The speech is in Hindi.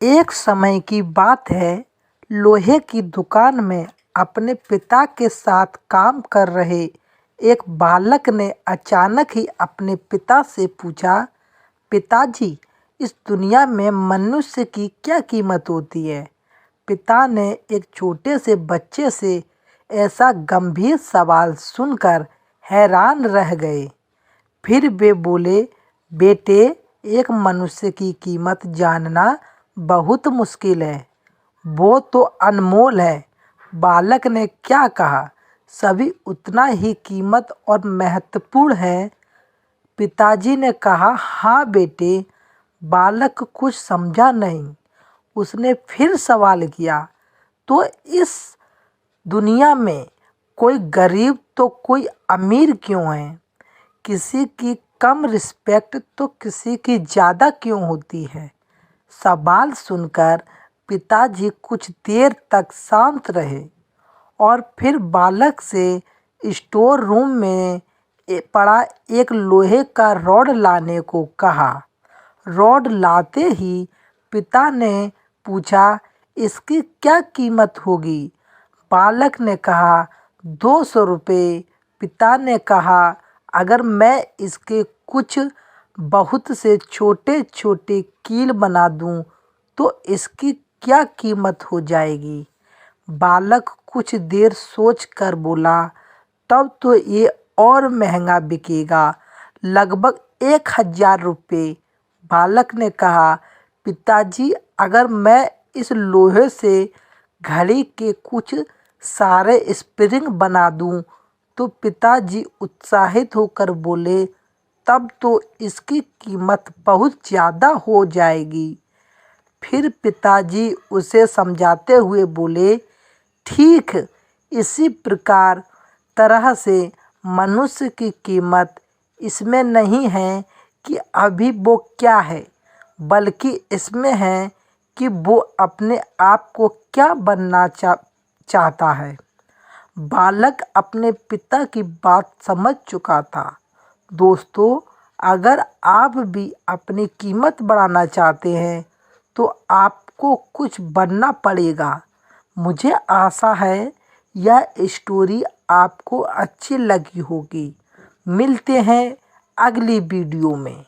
एक समय की बात है, लोहे की दुकान में अपने पिता के साथ काम कर रहे एक बालक ने अचानक ही अपने पिता से पूछा, पिताजी, इस दुनिया में मनुष्य की क्या कीमत होती है? पिता ने एक छोटे से बच्चे से ऐसा गंभीर सवाल सुनकर हैरान रह गए। फिर वे बोले, बेटे, एक मनुष्य की कीमत जानना बहुत मुश्किल है, वो तो अनमोल है। बालक ने क्या कहा, सभी उतना ही कीमत और महत्वपूर्ण है। पिताजी ने कहा, हाँ बेटे। बालक कुछ समझा नहीं। उसने फिर सवाल किया, तो इस दुनिया में कोई गरीब तो कोई अमीर क्यों है? किसी की कम रिस्पेक्ट तो किसी की ज़्यादा क्यों होती है? सवाल सुनकर पिताजी कुछ देर तक शांत रहे और फिर बालक से स्टोर रूम में पड़ा एक लोहे का रॉड लाने को कहा। रॉड लाते ही पिता ने पूछा, इसकी क्या कीमत होगी? बालक ने कहा, 200 रुपये। पिता ने कहा, अगर मैं इसके कुछ बहुत से छोटे छोटे कील बना दूं तो इसकी क्या कीमत हो जाएगी? बालक कुछ देर सोच कर बोला, तब तो ये और महंगा बिकेगा, लगभग 1000 रुपये। बालक ने कहा, पिताजी, अगर मैं इस लोहे से घड़ी के कुछ सारे स्प्रिंग बना दूं तो पिताजी उत्साहित होकर बोले, तब तो इसकी कीमत बहुत ज़्यादा हो जाएगी। फिर पिताजी उसे समझाते हुए बोले, ठीक, इसी प्रकार तरह से मनुष्य की कीमत इसमें नहीं है कि अभी वो क्या है, बल्कि इसमें है कि वो अपने आप को क्या बनना चाहता है। बालक अपने पिता की बात समझ चुका था। दोस्तों, अगर आप भी अपनी कीमत बढ़ाना चाहते हैं तो आपको कुछ बनना पड़ेगा। मुझे आशा है यह स्टोरी आपको अच्छी लगी होगी। मिलते हैं अगली वीडियो में।